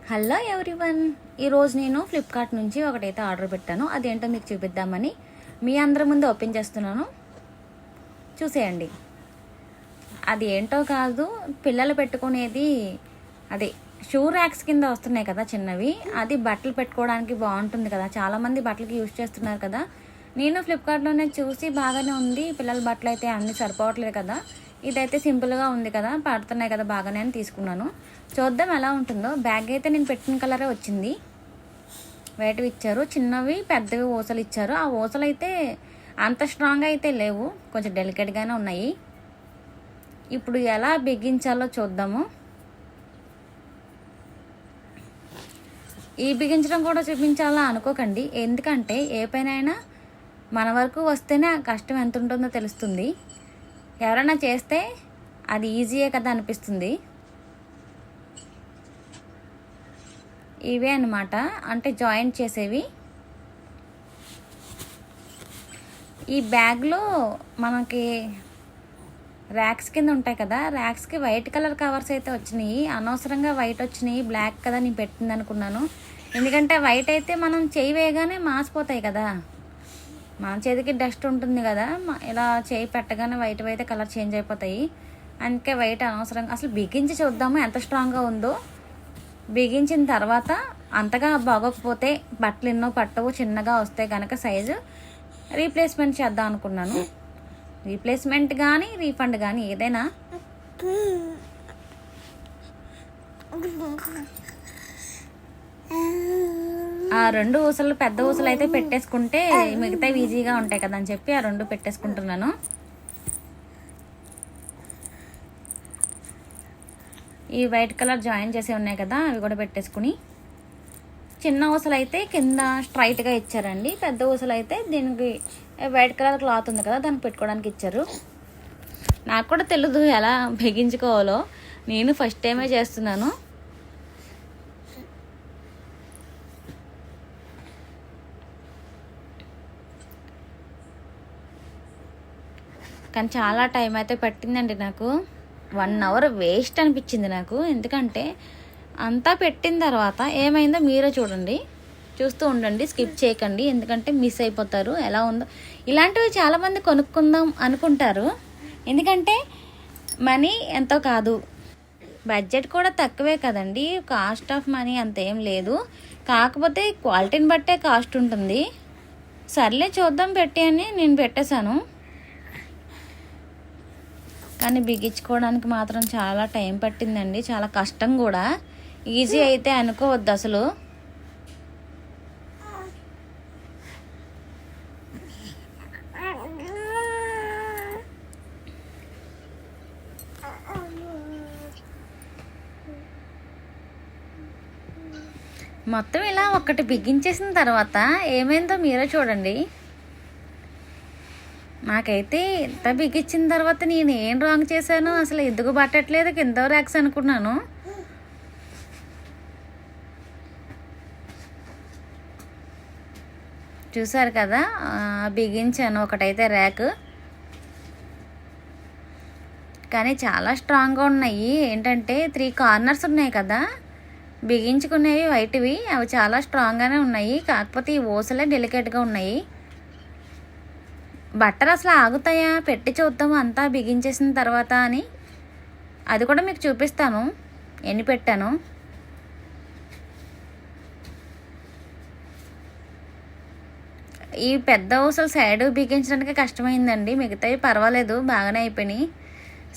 Hello everyone. ఈరోజు నేను Flipkart నుంచి ఒకటైతే ఆర్డర్ పెట్టాను. అదేంటో మీకు చూపిద్దామని మీ అందరి ముందు ఓపెన్ చేస్తున్నాను, చూసేయండి. అది ఏంటో కాదు, పిల్లలు పెట్టుకునేది. అదే షూ ర్యాక్స్ కింద వస్తున్నాయి కదా చిన్నవి, అది బట్టలు పెట్టుకోవడానికి బాగుంటుంది కదా, చాలామంది బట్టలకి యూజ్ చేస్తున్నారు కదా. నేను ఫ్లిప్కార్ట్లోనే చూసి బాగానే ఉంది, పిల్లల బట్టలు అయితే అన్నీ సరిపోవట్లేదు కదా, ఇదైతే సింపుల్గా ఉంది కదా, పడుతున్నాయి కదా బాగానే అని తీసుకున్నాను. చూద్దాం ఎలా ఉంటుందో. బ్యాగ్ అయితే నేను పెట్టిన కలరే వచ్చింది. వైట్వి ఇచ్చారు, చిన్నవి పెద్దవి ఊసలు ఇచ్చారు. ఆ ఊసలు అయితే అంత స్ట్రాంగ్ అయితే లేవు, కొంచెం డెలికేట్గానే ఉన్నాయి. ఇప్పుడు ఎలా బిగించాలో చూద్దాము. ఈ బిగించడం కూడా చూపించాలా అనుకోకండి, ఎందుకంటే ఏ పైనైనా మన వరకు వస్తేనే ఆ కష్టం ఎంత ఉంటుందో తెలుస్తుంది. ఎవరైనా చేస్తే అది ఈజీయే కదా అనిపిస్తుంది. ఇవే అన్నమాట, అంటే జాయింట్ చేసేవి. ఈ బ్యాగ్లో మనకి ర్యాక్స్ కింద ఉంటాయి కదా, ర్యాక్స్కి వైట్ కలర్ కవర్స్ అయితే వచ్చినాయి. అనవసరంగా వైట్ వచ్చినాయి, బ్లాక్ కదా నేను పెట్టింది అనుకున్నాను. ఎందుకంటే వైట్ అయితే మనం చేయి వేయగానే మాసిపోతాయి కదా, మన చేతికి డస్ట్ ఉంటుంది కదా, ఇలా చేయి పెట్టగానే వైట్ అయితే కలర్ చేంజ్ అయిపోతాయి. అందుకే వైట్ అనవసరంగా. అసలు బిగించి చూద్దాము ఎంత స్ట్రాంగ్గా ఉందో. బిగించిన తర్వాత అంతగా బాగోకపోతే, బట్టలు ఎన్నో పట్టవు, చిన్నగా వస్తే కనుక సైజు రీప్లేస్మెంట్ చేద్దాం అనుకున్నాను. రీప్లేస్మెంట్ కానీ రీఫండ్ కానీ ఏదైనా. ఆ రెండు ఊసలు, పెద్ద ఊసలు అయితే పెట్టేసుకుంటే మిగతా ఈజీగా ఉంటాయి కదా అని చెప్పి ఆ రెండు పెట్టేసుకుంటున్నాను. ఈ వైట్ కలర్ జాయిన్ చేసి ఉన్నాయి కదా, అవి కూడా పెట్టేసుకుని, చిన్న ఊసలు అయితే కింద స్ట్రైట్గా ఇచ్చారండి, పెద్ద ఊసలు అయితే దీనికి వైట్ కలర్ క్లాత్ ఉంది కదా దానికి పెట్టుకోవడానికి ఇచ్చారు. నాకు కూడా తెలియదు ఎలా బిగించుకోవాలో, నేను ఫస్ట్ టైమే చేస్తున్నాను. కానీ చాలా టైం అయితే పట్టిందండి నాకు. 1 అవర్ వేస్ట్ అనిపించింది నాకు. ఎందుకంటే అంతా పెట్టిన తర్వాత ఏమైందో మీరే చూడండి, చూస్తూ ఉండండి, స్కిప్ చేయకండి, ఎందుకంటే మిస్ అయిపోతారు ఎలా ఉందో. ఇలాంటివి చాలామంది కొనుక్కుందాం అనుకుంటారు, ఎందుకంటే మనీ ఎంతో కాదు, బడ్జెట్ కూడా తక్కువే కదండి, కాస్ట్ ఆఫ్ మనీ అంత ఏం లేదు, కాకపోతే క్వాలిటీని బట్టే కాస్ట్ ఉంటుంది. సర్లే చూద్దాం పెట్టి అని నేను పెట్టేశాను. కానీ బిగించుకోవడానికి మాత్రం చాలా టైం పట్టిందండి, చాలా కష్టం కూడా. ఈజీ అయితే అనుకోవద్దు అసలు. మొత్తం ఇలా ఒకటి బిగించేసిన తర్వాత ఏమైందో మీరే చూడండి. నాకైతే ఇంత బిగించిన తర్వాత నేను ఏం రాంగ్ చేశాను, అసలు ఎందుకు పట్టట్లేదు, కింద ర్యాక్స్ అనుకున్నాను. చూసారు కదా, బిగించాను ఒకటైతే ర్యాక్. కానీ చాలా స్ట్రాంగ్గా ఉన్నాయి. ఏంటంటే 3 కార్నర్స్ ఉన్నాయి కదా బిగించుకునేవి వైట్వి, అవి చాలా స్ట్రాంగ్గానే ఉన్నాయి. కాకపోతే ఈ ఊసలే డెలికేట్గా ఉన్నాయి. బట్టలు అసలు ఆగుతాయా, పెట్టి చూద్దాము అంతా బిగించేసిన తర్వాత అని. అది కూడా మీకు చూపిస్తాను ఎన్ని పెట్టాను. ఈ పెద్ద ఊసలు సైడ్ బిగించడానికి కష్టమైందండి, మిగతావి పర్వాలేదు బాగానే అయిపోయినాయి.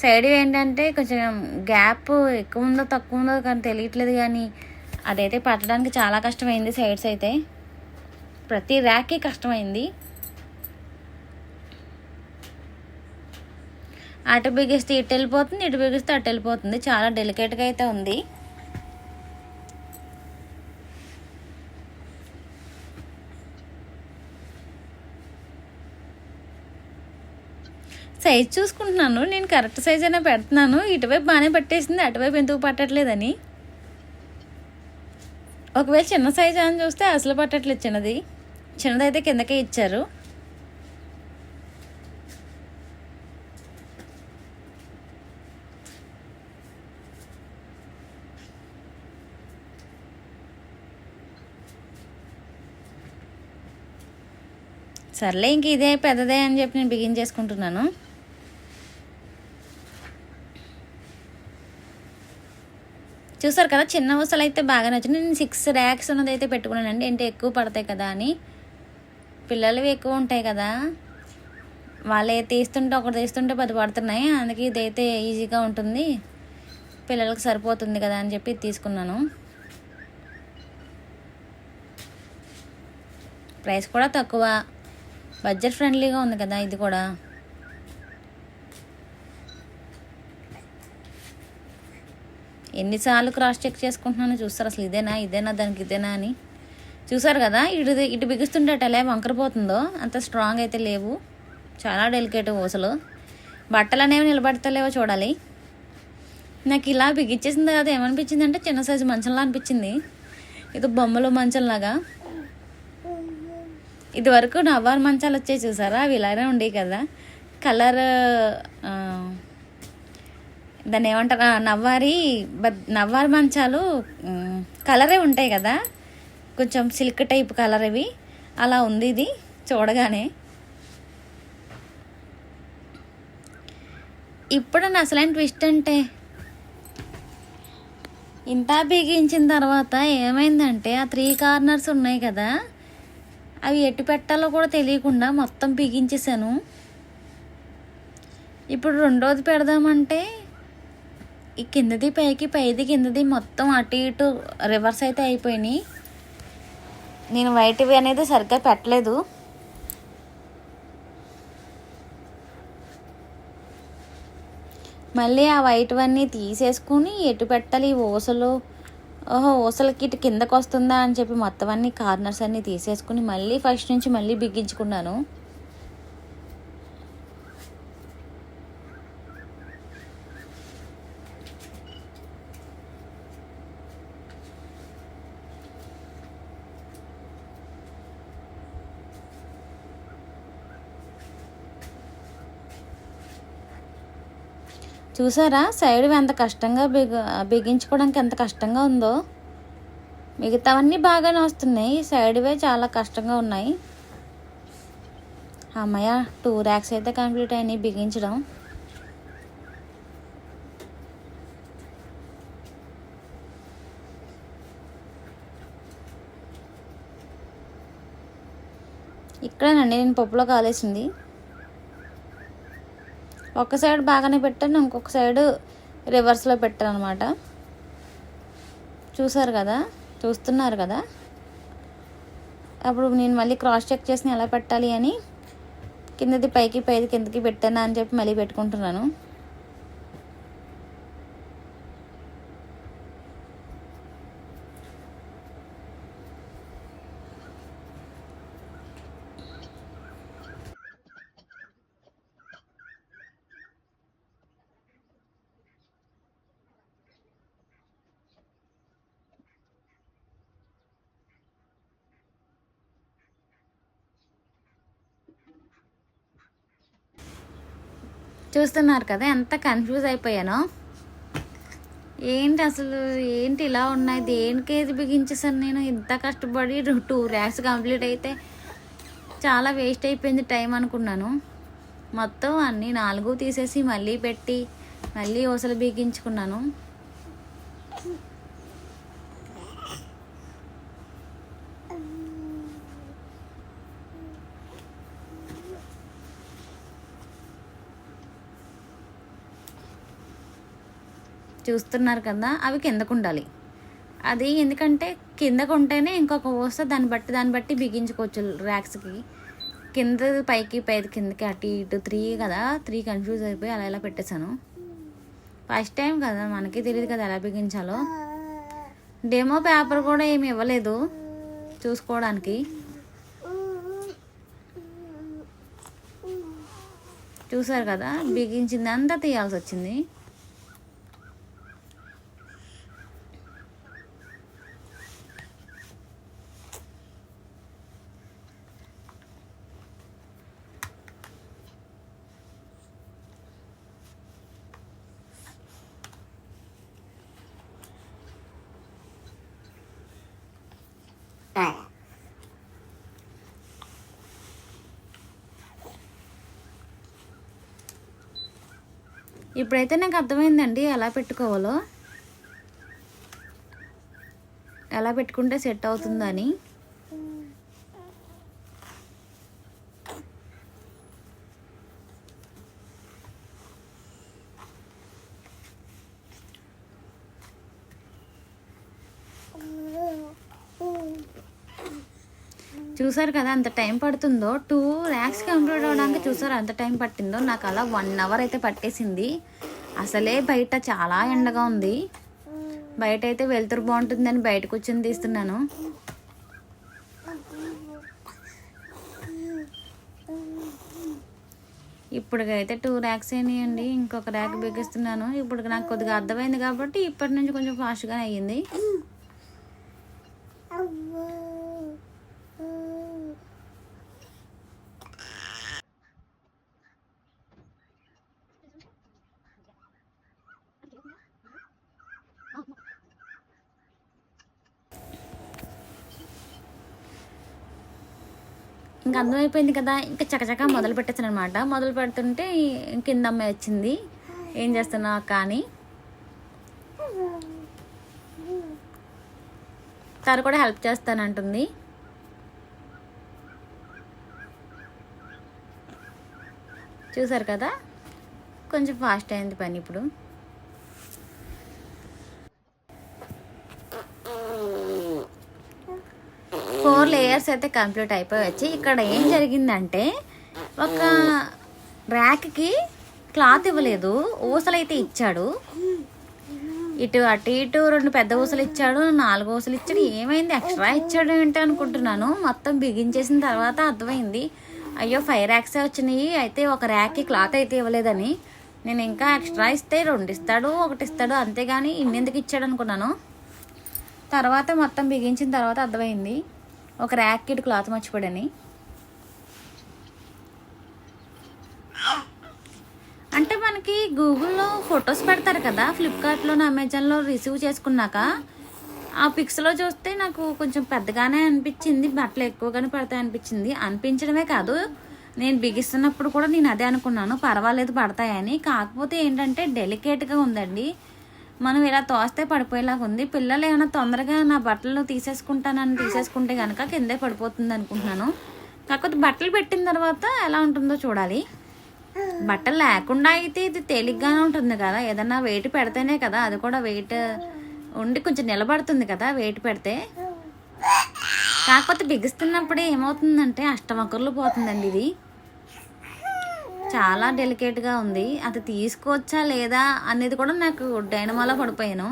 సైడ్ ఏంటంటే కొంచెం గ్యాప్ ఎక్కువ ఉందో తక్కువ ఉందో కానీ తెలియట్లేదు, కానీ అదైతే పట్టడానికి చాలా కష్టమైంది. సైడ్స్ అయితే ప్రతి ర్యాక్కి కష్టమైంది. అటు బిగిస్తే ఇటు వెళ్ళిపోతుంది, ఇటు బిగిస్తే అటు వెళ్ళిపోతుంది, చాలా డెలికేట్గా అయితే ఉంది. సైజ్ చూసుకుంటున్నాను, నేను కరెక్ట్ సైజ్ అయినా పెడుతున్నాను. ఇటువైపు బాగానే పట్టేసింది, అటువైపు ఎందుకు పట్టట్లేదని. ఒకవేళ చిన్న సైజ్ అని చూస్తే అసలు పట్టట్లేదు, చిన్నదైతే కిందకే ఇచ్చారు. సర్లే ఇంక ఇదే పెద్దదే అని చెప్పి నేను బిగించేసుకుంటున్నాను. చూసారు కదా, చిన్న ఊసలు అయితే బాగా నచ్చింది. నేను 6 ర్యాక్స్ ఉన్నది అయితే పెట్టుకున్నానండి, అంటే ఎక్కువ పడతాయి కదా అని. పిల్లలవి ఎక్కువ ఉంటాయి కదా, వాళ్ళు తీస్తుంటే ఒకటి తీస్తుంటే 10 పడుతున్నాయి. అందుకే ఇదైతే ఈజీగా ఉంటుంది, పిల్లలకు సరిపోతుంది కదా అని చెప్పి తీసుకున్నాను. ప్రైస్ కూడా తక్కువ, బడ్జెట్ ఫ్రెండ్లీగా ఉంది కదా ఇది కూడా. ఎన్నిసార్లు క్రాస్ చెక్ చేసుకుంటున్నాను చూస్తారు, అసలు ఇదేనా దానికి ఇదేనా అని. చూసారు కదా, ఇటు బిగుస్తుంటే ఎలా వంకరపోతుందో, అంత స్ట్రాంగ్ అయితే లేవు, చాలా డెలికేట్ ఊసలు. బట్టలు అనేవి నిలబడతలేవో చూడాలి. నాకు ఇలా బిగిచ్చేసింది కదా, ఏమనిపించింది అంటే చిన్న సైజు మంచంలా అనిపించింది, ఇది బొమ్మలు మంచంలాగా. ఇది వరకు నవ్వారు మంచాలు వచ్చాయి చూసారా, అవి ఇలానే ఉండేవి కదా, కలర్ దాన్ని ఏమంటారు, నవ్వారి మంచాలు కలరే ఉంటాయి కదా, కొంచెం సిల్క్ టైప్ కలర్ ఇవి, అలా ఉంది ఇది చూడగానే. ఇప్పుడు నా అసలైన ట్విస్ట్ అంటే, ఇంత బిగించిన తర్వాత ఏమైందంటే ఆ 3 కార్నర్స్ ఉన్నాయి కదా, అవి ఎటు పెట్టాలో కూడా తెలియకుండా మొత్తం బిగించేసాను. ఇప్పుడు రెండోది పెడదామంటే ఈ కిందది పైకి, పైది కిందది మొత్తం అటు ఇటు రివర్స్ అయితే అయిపోయినాయి. నేను వైట్వి అనేది సరిగ్గా పెట్టలేదు. మళ్ళీ ఆ వైట్వన్నీ తీసేసుకుని ఎటు పెట్టాలి ఊసలు, ఊసలకి ఇటు కిందకు వస్తుందా అని చెప్పి మొత్తం అన్ని కార్నర్స్ అన్నీ తీసేసుకుని మళ్ళీ ఫస్ట్ నుంచి మళ్ళీ బిగించుకున్నాను. చూసారా సైడ్ ఎంత కష్టంగా బిగించుకోవడానికి ఎంత కష్టంగా ఉందో. మిగతావన్నీ బాగానే వస్తున్నాయి, సైడ్వే చాలా కష్టంగా ఉన్నాయి. అమ్మయ్య 2 ర్యాక్స్ అయితే కంప్లీట్ అయినాయి బిగించడం. ఇక్కడేనండి నేను పప్పులో కాలేసింది. ఒక సైడ్ బాగానే పెట్టాను, ఇంకొక సైడ్ రివర్స్లో పెట్టాను అనమాట. చూస్తున్నారు కదా. అప్పుడు నేను మళ్ళీ క్రాస్ చెక్ చేసి ఎలా పెట్టాలి అని కిందది పైకి, పైది కిందకి పెట్టానా అని చెప్పి మళ్ళీ పెట్టుకుంటున్నాను. చూస్తున్నారు కదా ఎంత కన్ఫ్యూజ్ అయిపోయానో. ఏంటి ఇలా ఉన్నాయి, దేనికి ఏది బిగించేసాను నేను, ఇంత కష్టపడి 2 ర్యాక్స్ కంప్లీట్ అయితే చాలా వేస్ట్ అయిపోయింది టైం అనుకున్నాను. మొత్తం అన్నీ 4 తీసేసి మళ్ళీ పెట్టి మళ్ళీ ఊసలు బిగించుకున్నాను. చూస్తున్నారు కదా, అవి కిందకు ఉండాలి. అది ఎందుకంటే కిందకు ఉంటేనే ఇంకొక ఊస దాన్ని బట్టి బిగించుకోవచ్చు ర్యాక్స్కి. కింద పైకి, పైకి కిందకి, అటు ఇటు 3 కదా, 3 కన్ఫ్యూజ్ అయిపోయి అలా పెట్టేశాను. ఫస్ట్ టైం కదా, మనకి తెలియదు కదా ఎలా బిగించాలో. డెమో పేపర్ కూడా ఏమి ఇవ్వలేదు చూసుకోవడానికి. చూసారు కదా, బిగించింది అంతా తీయాల్సి వచ్చింది. ఇప్పుడైతే నాకు అర్థమైందండి ఎలా పెట్టుకోవాలో, ఎలా పెట్టుకుంటే సెట్ అవుతుందని. చూసారు కదా అంత టైం పడుతుందో, 2 ర్యాక్స్ కంప్లీట్ అవ్వడానికి చూసారు అంత టైం పట్టిందో. నాకు అలా 1 అవర్ అయితే పట్టేసింది. అసలే బయట చాలా ఎండగా ఉంది. బయట అయితే వెలుతురు బాగుంటుందని బయట కూర్చొని తీస్తున్నాను. ఇప్పటికైతే 2 ర్యాక్స్ అయినాయండి. ఇంకొక ర్యాక్ బిగిస్తున్నాను. ఇప్పుడు నాకు కొద్దిగా అర్థమైంది కాబట్టి ఇప్పటి నుంచి కొంచెం ఫాస్ట్గానే అయ్యింది. ఇంకా అందం అయిపోయింది కదా, ఇంకా చకచకా మొదలు పెట్టేసాను అనమాట. మొదలు పెడుతుంటే కింద అమ్మాయి వచ్చింది, ఏం చేస్తున్నా కానీ తను కూడా హెల్ప్ చేస్తానంటుంది. చూసారు కదా కొంచెం ఫాస్ట్ అయింది పని. ఇప్పుడు ఫోర్ లేయర్స్ అయితే కంప్లీట్ అయిపోయి వచ్చి, ఇక్కడ ఏం జరిగిందంటే ఒక ర్యాక్కి క్లాత్ ఇవ్వలేదు, ఊసలైతే ఇచ్చాడు. ఇటు అటు ఇటు 2 పెద్ద ఊసలు ఇచ్చాడు, 4 ఊసలు ఇచ్చాడు. ఏమైంది ఎక్స్ట్రా ఇచ్చాడు ఏంటి అనుకుంటున్నాను. మొత్తం బిగించేసిన తర్వాత అర్థమైంది, అయ్యో 5 ర్యాక్సే వచ్చినాయి, అయితే ఒక ర్యాక్కి క్లాత్ అయితే ఇవ్వలేదని. నేను ఇంకా ఎక్స్ట్రా ఇస్తే 2 ఇస్తాడు, 1 ఇస్తాడు, అంతేగాని ఇన్నెందుకు ఇచ్చాడు అనుకున్నాను. తర్వాత మొత్తం బిగించిన తర్వాత అర్థమైంది ఒక ర్యాక్కి ఇటు క్లాత్ మర్చిపోయాడని. అంటే మనకి గూగుల్లో ఫొటోస్ పెడతారు కదా, ఫ్లిప్కార్ట్లో అమెజాన్లో రిసీవ్ చేసుకున్నాక ఆ పిక్స్లో చూస్తే నాకు కొంచెం పెద్దగానే అనిపించింది, బట్టలు ఎక్కువగానే పడతాయి అనిపించింది. అనిపించడమే కాదు, నేను బిగిస్తున్నప్పుడు కూడా నేను అదే అనుకున్నాను, పర్వాలేదు పడతాయని. కాకపోతే ఏంటంటే డెలికేట్గా ఉందండి, మనం ఇలా తోస్తే పడిపోయేలాగా ఉంది. పిల్లలు ఏమైనా తొందరగా నా బట్టలు తీసేసుకుంటే కనుక కిందే పడిపోతుంది అనుకుంటున్నాను. కాకపోతే బట్టలు పెట్టిన తర్వాత ఎలా ఉంటుందో చూడాలి. బట్టలు లేకుండా అయితే ఇది తేలిగ్గానే ఉంటుంది కదా, ఏదన్నా వెయిట్ పెడితేనే కదా, అది కూడా వెయిట్ ఉండి కొంచెం నిలబడుతుంది కదా వెయిట్ పెడితే. కాకపోతే బిగిస్తున్నప్పుడే ఏమవుతుందంటే అష్టమకుర్లు పోతుందండి. ఇది చాలా డెలికేట్గా ఉంది. అది తీసుకోవచ్చా లేదా అనేది కూడా నాకు డైనమాలో పడిపోయాను.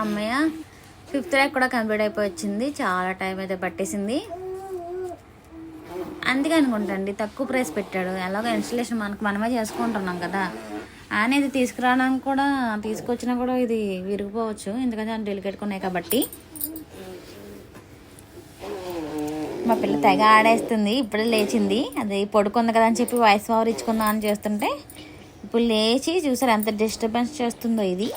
అమ్మయ్య 5th ర్యాక్ కూడా కంప్లీట్ అయిపోయి వచ్చింది. చాలా టైం అయితే పట్టేసింది. అందుకే అనుకుంటండి తక్కువ ప్రైస్ పెట్టాడు. ఎలాగో ఇన్స్టలేషన్ మనమే చేసుకుంటున్నాం కదా, అనేది తీసుకురావడానికి కూడా తీసుకొచ్చినా కూడా ఇది విరిగిపోవచ్చు, ఎందుకంటే అది డెలికేట్గా ఉన్నాయి కాబట్టి. మా పిల్ల తెగ ఆడేస్తుంది, ఇప్పుడే లేచింది. అది పడుకుంది కదా అని చెప్పి వాయిస్ ఓవర్ ఇచ్చుకుందాం అని చేస్తుంటే ఇప్పుడు లేచి చూసారు ఎంత డిస్టర్బెన్స్ చేస్తుందో. ఇది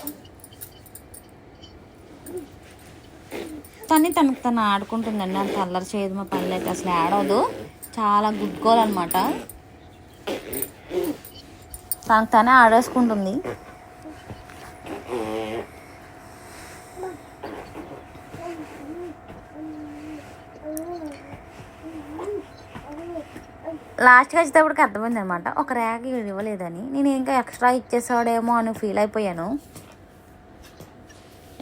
తనకు తను ఆడుకుంటుందండి, అంత అల్లరి చేయదు. మా పనులు అయితే అసలు ఆడవదు, చాలా గుడ్ గర్ల్ అనమాట. తనకు తనే ఆడేసుకుంటుంది. లాస్ట్గా వచ్చేటప్పటికి అర్థమైంది అనమాట ఒక ర్యాక్ ఇవ్వలేదని. నేను ఇంకా ఎక్స్ట్రా ఇచ్చేసాడేమో అని ఫీల్ అయిపోయాను.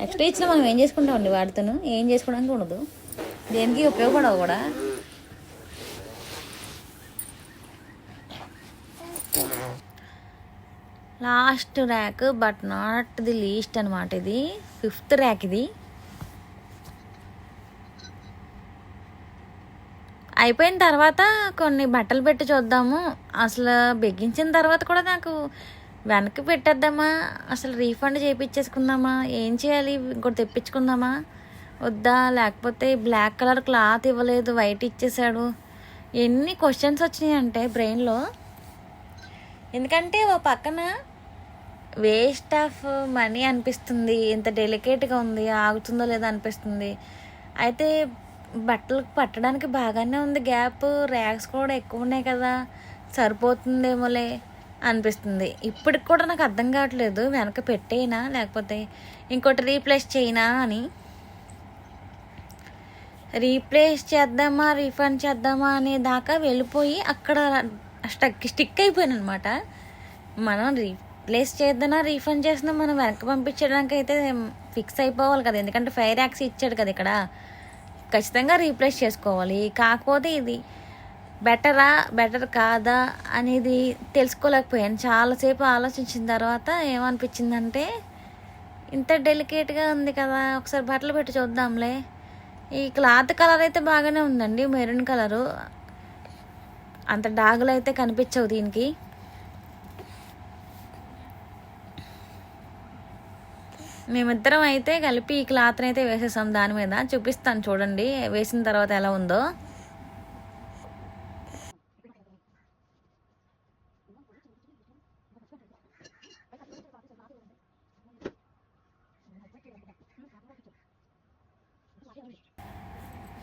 ఎక్స్ట్రా ఇచ్చిన మనం ఏం చేసుకుంటామండి వాటితోను, ఏం చేసుకోవడానికి ఉండదు, దేనికి ఉపయోగపడవు కూడా. Last rack but not the least అనమాట. ఇది 5th ర్యాక్. ఇది అయిపోయిన తర్వాత కొన్ని బట్టలు పెట్టి చూద్దాము. అసలు బిగించిన తర్వాత కూడా నాకు వెనక్కి పెట్టేద్దామా, అసలు రీఫండ్ చేయించేసుకుందామా, ఏం చేయాలి, ఇంకోటి తెప్పించుకుందామా వద్దా, లేకపోతే బ్లాక్ కలర్ క్లాత్ ఇవ్వలేదు వైట్ ఇచ్చేసాడు. ఎన్ని క్వశ్చన్స్ వచ్చినాయి అంటే బ్రెయిన్లో. ఎందుకంటే ఓ పక్కన వేస్ట్ ఆఫ్ మనీ అనిపిస్తుంది, ఇంత డెలికేట్గా ఉంది, ఆగుతుందో లేదో అనిపిస్తుంది. అయితే బట్టలు పట్టడానికి బాగానే ఉంది, గ్యాప్ ర్యాక్స్ కూడా ఎక్కువ ఉన్నాయి కదా, సరిపోతుందేమోలే అనిపిస్తుంది. ఇప్పటికి కూడా నాకు అర్థం కావట్లేదు వెనక పెట్టేనా లేకపోతే ఇంకోటి రీప్లేస్ చేయనా అని. రీప్లేస్ చేద్దామా రీఫండ్ చేద్దామా అనే దాకా వెళ్ళిపోయి అక్కడ స్టిక్ అయిపోయాను అనమాట. మనం రీప్లేస్ చేద్దామా రీఫండ్ చేస్తున్నా మనం వెనక్కి పంపించడానికి అయితే ఫిక్స్ అయిపోవాలి కదా, ఎందుకంటే ఫైర్ యాక్స్ ఇచ్చాడు కదా ఇక్కడ, ఖచ్చితంగా రీప్లేస్ చేసుకోవాలి. కాకపోతే ఇది బెటర్ కాదా అనేది తెలుసుకోలేకపోయాను. చాలాసేపు ఆలోచించిన తర్వాత ఏమనిపించిందంటే ఇంత డెలికేట్గా ఉంది కదా, ఒకసారి బట్టలు పెట్టి చూద్దాంలే. ఈ క్లాత్ కలర్ అయితే బాగానే ఉందండి, మెరూన్ కలరు, అంత డాగులు అయితే కనిపించవు దీనికి. మేమిద్దరం అయితే కలిపి ఈ క్లాత్ని అయితే వేసేసాం దాని మీద. చూపిస్తాను చూడండి వేసిన తర్వాత ఎలా ఉందో.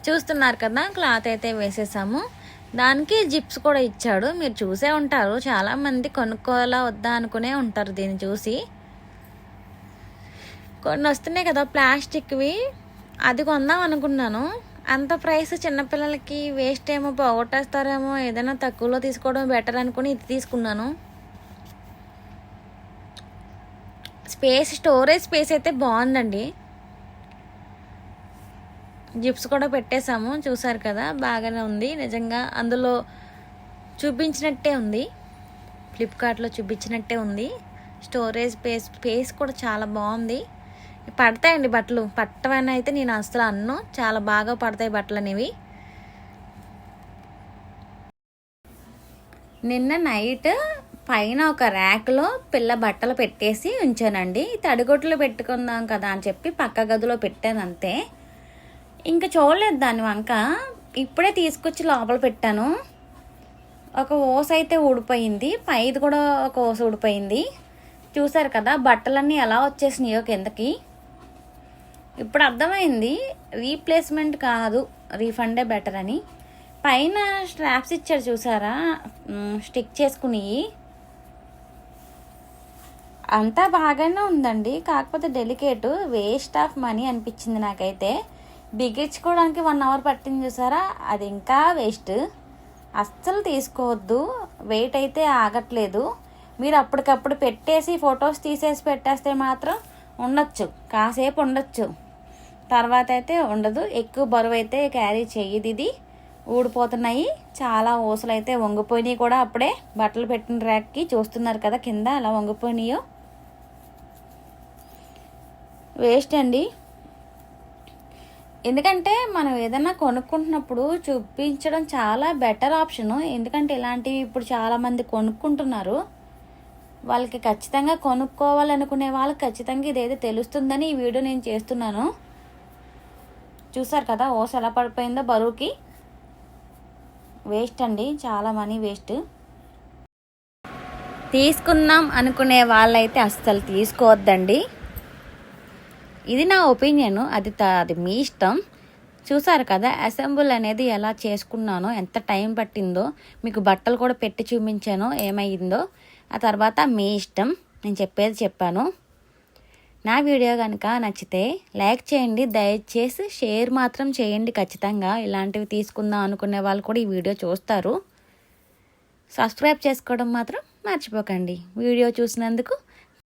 చూస్తున్నారు కదా, క్లాత్ అయితే వేసేసాము. దానికి జిప్స్ కూడా ఇచ్చాడు. మీరు చూసే ఉంటారు, చాలామంది కొనుక్కోవాలా వద్దా అనుకునే ఉంటారు దీన్ని చూసి. కొన్ని వస్తున్నాయి కదా ప్లాస్టిక్వి, అది కొందాం అనుకున్నాను. అంత ప్రైస్ చిన్నపిల్లలకి వేస్ట్ ఏమో, పోగొట్టేస్తారేమో, ఏదైనా తక్కువలో తీసుకోవడం బెటర్ అనుకుని ఇది తీసుకున్నాను. స్టోరేజ్ స్పేస్ అయితే బాగుందండి. జిప్స్ కూడా పెట్టేశాము, చూసారు కదా, బాగానే ఉంది. నిజంగా అందులో చూపించినట్టే ఉంది, ఫ్లిప్కార్ట్లో చూపించినట్టే ఉంది. స్టోరేజ్ స్పేస్ కూడా చాలా బాగుంది. పడతాయండి బట్టలు, పట్టవని అయితే నేను అసలు అన్ను, చాలా బాగా పడతాయి బట్టలు అనేవి. నిన్న నైట్ పైన ఒక ర్యాక్లో పిల్ల బట్టలు పెట్టేసి ఉంచానండి. తడిగొట్లు పెట్టుకుందాం కదా అని చెప్పి పక్క గదిలో పెట్టాను అంతే. ఇంకా చూడలేదు దాని వంక. ఇప్పుడే తీసుకొచ్చి లోపల పెట్టాను. ఒక ఓస అయితే ఊడిపోయింది, పైది కూడా ఒక ఓస ఊడిపోయింది. చూసారు కదా బట్టలన్నీ ఎలా వచ్చేసినాయో కిందకి. ఇప్పుడు అర్థమైంది రీప్లేస్మెంట్ కాదు, రీఫండే బెటర్ అని. పైన స్ట్రాప్స్ ఇచ్చారు చూసారా, స్టిక్ చేసుకుని, అంతా బాగానే ఉందండి. కాకపోతే డెలికేట్, వేస్ట్ ఆఫ్ మనీ అనిపించింది నాకైతే. బిగించుకోవడానికి 1 అవర్ పట్టింది చూసారా, అది ఇంకా వేస్ట్. అస్సలు తీసుకోవద్దు, వెయిట్ అయితే ఆగట్లేదు. మీరు అప్పటికప్పుడు పెట్టేసి ఫొటోస్ తీసేసి పెట్టేస్తే మాత్రం ఉండొచ్చు, కాసేపు ఉండొచ్చు, తర్వాత అయితే ఉండదు. ఎక్కువ బరువు అయితే క్యారీ చెయ్యదు ఇది. ఊడిపోతున్నాయి, చాలా ఊసలు అయితే వంగిపోయినాయి కూడా. అప్పుడే బట్టలు పెట్టిన ర్యాక్కి చూస్తున్నారు కదా కింద అలా వంగిపోయినాయో. వేస్ట్ అండి. ఎందుకంటే మనం ఏదైనా కొనుక్కుంటున్నప్పుడు చూపించడం చాలా బెటర్ ఆప్షను. ఎందుకంటే ఇలాంటివి ఇప్పుడు చాలామంది కొనుక్కుంటున్నారు. వాళ్ళకి ఖచ్చితంగా కొనుక్కోవాలనుకునే వాళ్ళకి ఖచ్చితంగా ఇదైతే తెలుస్తుందని ఈ వీడియో నేను చేస్తున్నాను. చూసారు కదా ఓస ఎలా పడిపోయిందో బరువుకి. వేస్ట్ అండి, చాలా మనీ వేస్ట్. తీసుకుందాం అనుకునే వాళ్ళైతే అస్సలు తీసుకోవద్దండి. ఇది నా ఒపీనియన్, అది మీ ఇష్టం. చూసారు కదా అసెంబుల్ అనేది ఎలా చేసుకున్నానో, ఎంత టైం పట్టిందో, మీకు బట్టలు కూడా పెట్టి చూపించానో ఏమైందో. ఆ తర్వాత మీ ఇష్టం, నేను చెప్పేది చెప్పాను. నా వీడియో కనుక నచ్చితే లైక్ చేయండి, దయచేసి షేర్ మాత్రం చేయండి ఖచ్చితంగా. ఇలాంటివి తీసుకుందాం అనుకునే వాళ్ళు కూడా ఈ వీడియో చూస్తారు. సబ్స్క్రైబ్ చేసుకోవడం మాత్రం మర్చిపోకండి. వీడియో చూసినందుకు